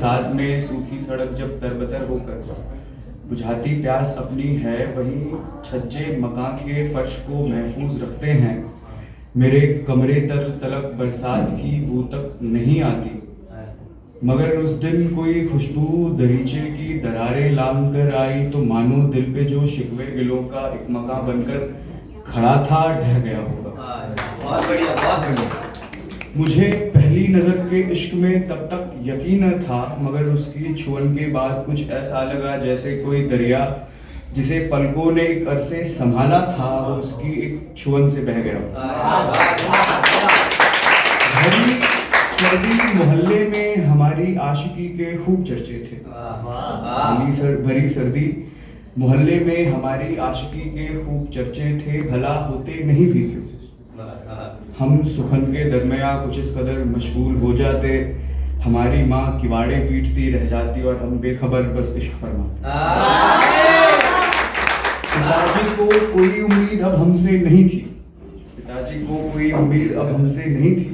साथ में सूखी सड़क जब तरबतर होकर बुझाती प्यास अपनी है, वही छज्जे मकान के फर्श को महफूज रखते हैं। मेरे कमरे तलक बरसात की बू तक नहीं आती, मगर उस दिन कोई खुशबू दरीचे की दरारें लांघ कर आई तो मानो दिल पे जो शिकवे गिलों का एक मकान बनकर खड़ा था ढह गया होगा। बहुत बढ़िया, बहुत बढ़िया। मुझे पहली नज़र के इश्क में तब तक यकीन न था, मगर उसकी छुअन के बाद कुछ ऐसा लगा जैसे कोई दरिया जिसे पलकों ने एक अरसे संभाला था वो उसकी एक छुअन से बह गया। भरी सर्दी मोहल्ले में हमारी आशिकी के खूब चर्चे थे। भरी सर्दी मोहल्ले में हमारी आशिकी के खूब चर्चे थे, भला होते नहीं भी क्यों। हम सुखन के दरमिया कुछ इस कदर मशगूल हो जाते, हमारी माँ किवाड़े पीटती रह जाती और हम बेखबर बस इश्क फरमाते। पिताजी को कोई उम्मीद अब हमसे नहीं थी, पिताजी को कोई उम्मीद अब हमसे नहीं थी।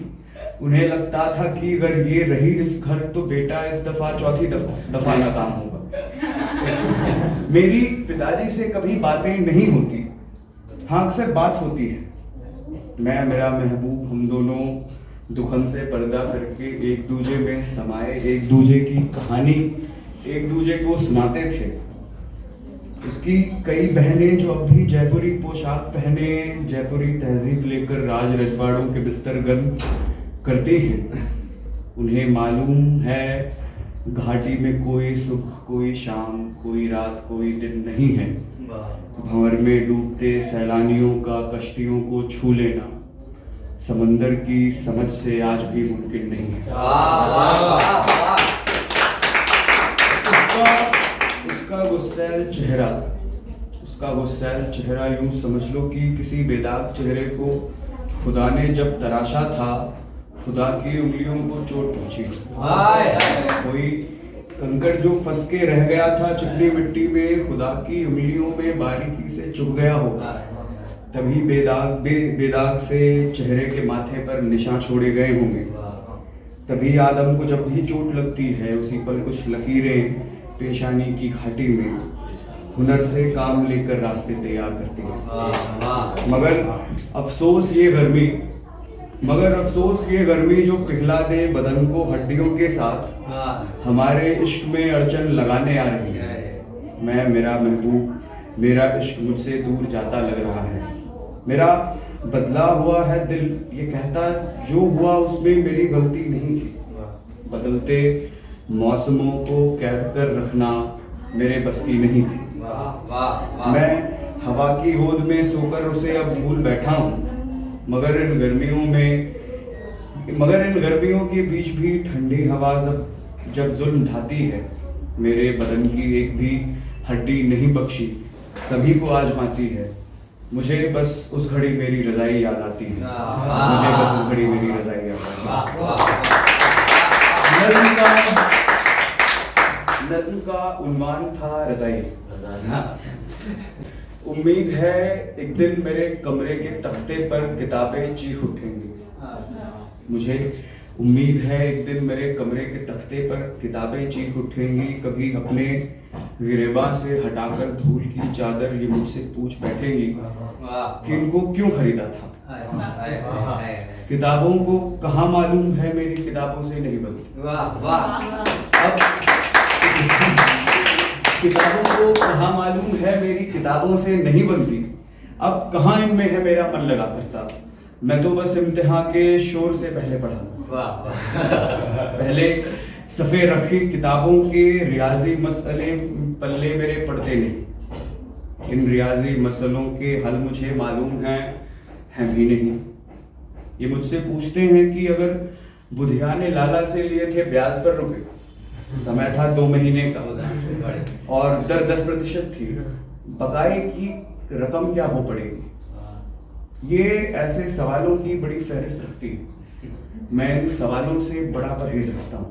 उन्हें लगता था कि अगर ये रही इस घर तो बेटा इस दफा चौथी दफा नाकाम होगा। मेरी पिताजी से कभी बातें नहीं होती, हाँ अक्सर बात होती है। मैं मेरा महबूब हम दोनों दुखन से पर्दा करके एक दूजे में समाये एक दूजे की कहानी एक दूजे को सुनाते थे। उसकी कई बहनें जो अब भी जयपुरी पोशाक पहने जयपुरी तहजीब लेकर राज रजवाड़ों के बिस्तर गर्म करती हैं, उन्हें मालूम है घाटी में कोई सुबह कोई शाम कोई रात कोई दिन नहीं है। भंवर में डूबते सैलानियों का कश्तियों को छू लेना समंदर की समझ से आज भी मुमकिन नहीं है। उसका गुस्सैल चेहरा यूं समझ लो कि किसी बेदाग चेहरे को खुदा ने जब तराशा था, खुदा की उंगलियों को चोट पहुंची। कोई कंकड़ जो फंस के रह गया था चिकनी मिट्टी में, खुदा की उंगलियों में बारीकी से चुभ गया होगा। तभी बेदाग से चेहरे के माथे पर निशान छोड़े गए होंगे। तभी आदम को जब भी चोट लगती है उसी पल कुछ लकीरें पेशानी की घाटी में हुनर से काम लेकर रास्ते तैयार करती हैं। मगर अफसोस ये गर्मी जो पिघला दे बदन को हड्डियों के साथ हमारे इश्क में अड़चन लगाने आ रही है। मैं मेरा महबूब मेरा इश्क मुझसे दूर जाता लग रहा है। मेरा बदला हुआ है दिल ये कहता जो हुआ उसमें मेरी गलती नहीं थी। बदलते मौसमों को कैद कर रखना मेरे बस की नहीं थी। मैं हवा की गोद में सोकर उसे अब भूल बैठा हूँ, मगर इन गर्मियों के बीच भी ठंडी हवा जब जुल्म ढाती है, मेरे बदन की एक भी हड्डी नहीं बख्शी सभी को आजमाती है। मुझे बस उस घड़ी मेरी रजाई याद आती है। नज़्म का उन्वान था रजाई। उम्मीद है एक दिन मेरे कमरे के तख्ते पर किताबें चीख उठेंगी। मुझे उम्मीद है एक दिन मेरे कमरे के तख्ते पर किताबें चीख उठेंगी। कभी अपने गिरेबा से हटाकर धूल की चादर ये मुझसे पूछ बैठेंगी कि इनको क्यों खरीदा था। किताबों को कहाँ मालूम है मेरी किताबों से नहीं बनती। अब किताबों को कहाँ मालूम है मेरी किताबों से नहीं बनती। अब कहाँ इनमें है मेरा मन लगा करता। मैं तो बस इम्तिहान के शोर से पहले पढ़ा। पहले सफ़े रखी किताबों के रियाजी मसले पल्ले मेरे पढ़ते नहीं। इन रियाजी मसलों के हल मुझे मालूम हैं भी नहीं। ये मुझसे पूछते हैं कि अगर बुधिया ने लाला से लिए थे ब्याज पर रुपए, समय था 2 महीने का और दर 10% थी, बकाए की रकम क्या हो पड़ेगी। ये ऐसे सवालों की बड़ी फहरिस्त रखती है। मैं इन सवालों से बड़ा परहेज रखता हूँ।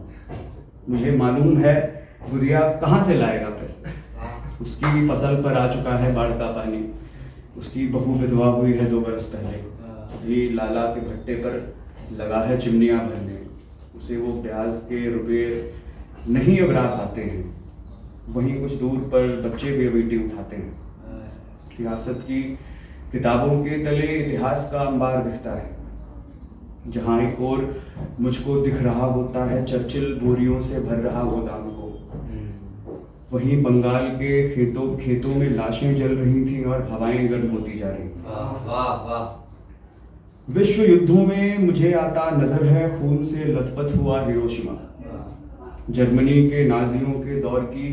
मुझे मालूम है बुधिया कहाँ से लाएगा पैसे। उसकी फसल पर आ चुका है बाढ़ का पानी, उसकी बहू विधवा हुई है 2 बरस पहले, अभी लाला के भट्टे पर लगा है चिमनियाँ भरने। उसे वो ब्याज के रुपये नहीं अब रास आते हैं, वहीं कुछ दूर पर बच्चे भी अबीटी उठाते हैं। सियासत की किताबों के तले इतिहास का अंबार दिखता है, जहाँ एक और मुझको दिख रहा होता है चर्चिल बोरियों से भर रहा गोदाम को। वहीं बंगाल के खेतों में लाशें जल रही थीं और हवाएं गर्म होती जा रही। वाह वाह। विश्व युद्धों में मुझे आता नजर है खून से लथपथ हुआ हिरोशिमा। जर्मनी के नाजियों के दौर की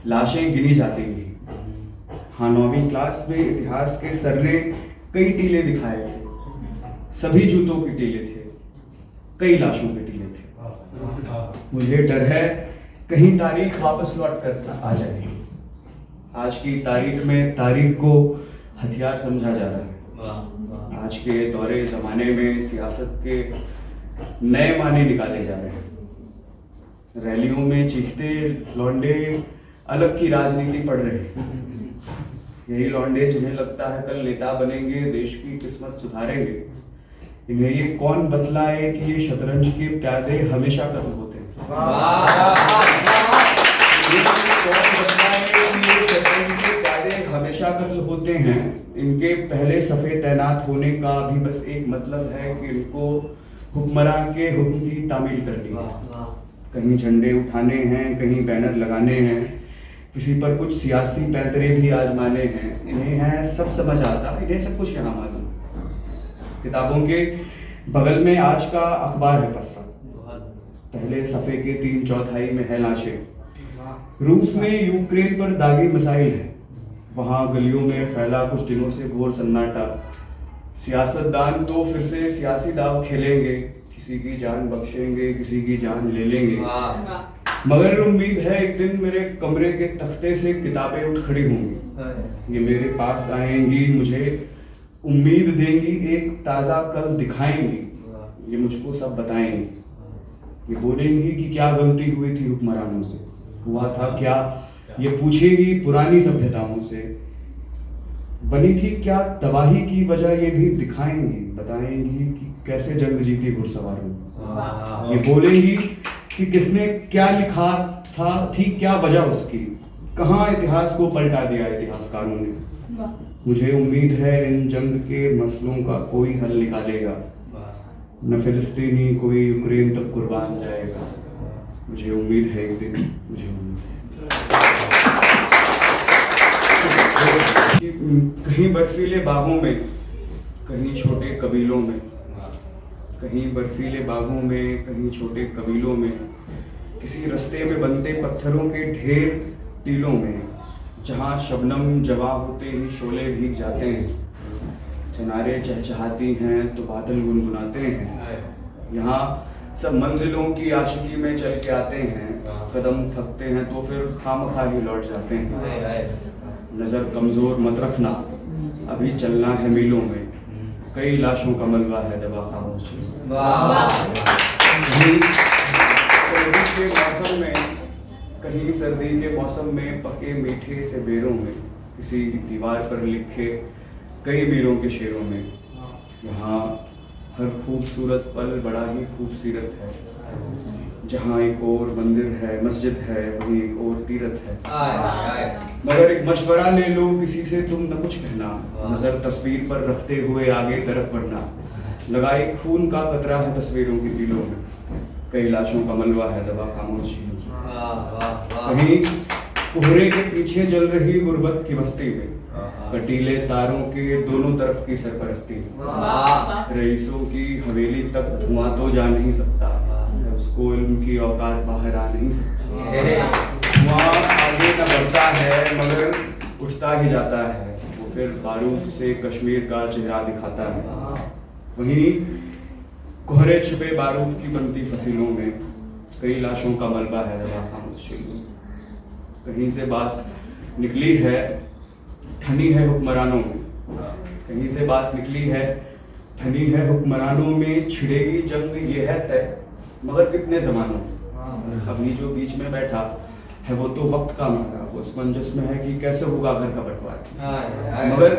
लाशें गिनी जाती थी। हाँ, 9वीं क्लास में इतिहास के सर ने कई टीले दिखाए थे। सभी जूतों के टीले थे, कई लाशों के टीले थे। मुझे डर है कहीं तारीख वापस लौट कर आ जाएगी। आज की तारीख में तारीख को हथियार समझा जा रहा है। आज के दौरे जमाने में सियासत के नए माने निकाले जा रहे हैं। रैलियों में चीखते लौंडे अलग की राजनीति पढ़ रहे हैं। यही लौंडे जिन्हें लगता है कल नेता बनेंगे, देश की किस्मत सुधारेंगे, इन्हें ये कौन बतलाए कि ये शतरंज के प्यादे हमेशा कत्ल होते हैं। हमेशा कत्ल होते हैं। इनके पहले सफे तैनात होने का भी बस एक मतलब है कि इनको हुक्मरान के हुक्म की तामील करनी है। कहीं झंडे उठाने हैं, कहीं बैनर लगाने हैं, किसी पर कुछ सियासी पैंतरे भी आजमाने हैं। इन्हें है सब समझ आता, इन्हें सब कुछ यहाँ मालूम। किताबों के बगल में आज का अखबार है पसरा। पहले सफ़े के 3/4 में है लाशें। रूस में यूक्रेन पर दागी मिसाइल है। वहाँ गलियों में फैला कुछ दिनों से घोर सन्नाटा। सियासतदान तो फिर से सियासी दाव खेलेंगे, किसी की जान बख्शेंगे, किसी की जान ले लेंगे। मगर उम्मीद है एक दिन मेरे कमरे के तख्ते से किताबें उठ खड़ी होंगी। ये मेरे पास आएंगी, मुझे उम्मीद देंगी, एक ताज़ा कल दिखाएंगी। ये मुझको सब बताएंगी। ये बोलेंगी कि क्या गलती हुई थी हुक्मरानों से, हुआ था क्या। ये पूछेगी पुरानी सभ्यताओं से, बनी थी क्या तबाही की वजह। ये भी दिखाएंगी, बताएंगी कि कैसे जंग जीती घुड़सवारों। ये बोलेंगी कि किसने क्या लिखा था, थी क्या वजह उसकी, कहाँ इतिहास को पलटा दिया इतिहासकारों ने। मुझे उम्मीद है इन जंग के मसलों का कोई हल निकालेगा। न फिलिस्तीनी कोई यूक्रेन तक कुर्बान जाएगा। मुझे उम्मीद है एक दिन, मुझे उम्मीद है। कहीं बर्फीले बागों में, कहीं छोटे कबीलों में, कहीं बर्फीले बागों में, कहीं छोटे कबीलों में, किसी रास्ते में बनते पत्थरों के ढेर टीलों में, जहाँ शबनम जवा होते ही शोले भीग जाते हैं, चनारे चहचहाती हैं तो बादल गुनगुनाते हैं। यहाँ सब मंजिलों की आशिकी में चल के आते हैं, कदम थकते हैं तो फिर खामखा ही लौट जाते हैं। नजर कमजोर मत रखना, अभी चलना है मीलों में, कई लाशों का मलबा है दबा खामोशी। सर्दी के मौसम में, कहीं सर्दी के मौसम में पके मीठे से बेरों में, किसी दीवार पर लिखे कई वीरों के शेरों में, यहाँ हर खूबसूरत पल बड़ा ही खूबसूरत है। जहाँ एक और मंदिर है, मस्जिद है, वहीं एक और तीरथ है। मगर एक मशवरा ले लो किसी से, तुम न कुछ कहना, नजर तस्वीर पर रखते हुए आगे तरफ बढ़ना। लगाई खून का कतरा है तस्वीरों की दिलों में, कई लाशों का मलबा है दबा खामोशी। कहीं कोहरे के पीछे जल रही गुर्बत की बस्ती में, कटीले तारों के दोनों तरफ की सरपरस्ती में, रईसों की हवेली तक धुआं तो जा नहीं सकता, उसको इल्म की औकात बाहर आ नहीं सकती। धुआं आगे न बढ़ता है मगर उठता ही जाता है, वो फिर बारूद से कश्मीर का चेहरा दिखाता है। वहीं कोहरे छुपे बारूद की बनती फसीलों में, कई लाशों का मलबा है दबा खामोशी। कहीं से बात निकली है, ठनी है हुक्मरानों में, कहीं से बात निकली है, ठनी है हुक्मरानों में, छिड़ेगी जंग ये है तय, मगर कितने जमानों में। अभी जो बीच में बैठा है वो तो वक्त का मारा, वो इस मंजस में है कि कैसे होगा घर का बंटवारा। मगर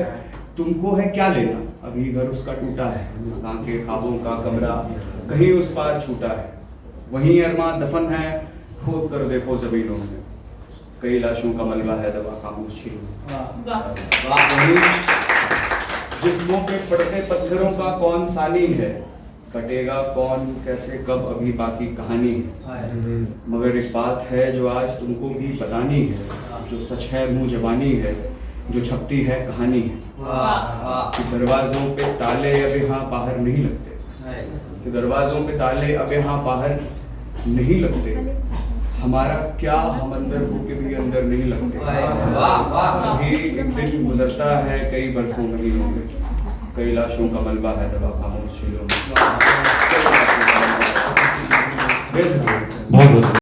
तुमको है क्या लेना, अभी घर उसका टूटा है, मकान के ख्वाबों का कमरा कहीं उस पार छूटा है। वहीं अरमा दफन है खोद कर देखो जमीनों में, कई लाशों का मलबा है दबा खामोश झीलों। वहीं जिस्मों पे पड़ते पत्थरों का कौन सानी है, कटेगा कौन कैसे कब अभी बाकी कहानी है। मगर एक बात है जो आज तुमको भी बतानी है, जो सच है मुंह जबानी है, जो छपती है कहानी है। कि दरवाजों पे ताले अब यहाँ बाहर नहीं लगते, कि दरवाजों पे ताले अब यहाँ बाहर नहीं लगते, हमारा क्या हम अंदर होके भी अंदर नहीं लगते। अभी एक दिन गुजरता है कई बरसों महीनों में, कई लाशों का मलबा है दबा खामोश झीलों में। बहुत बहुत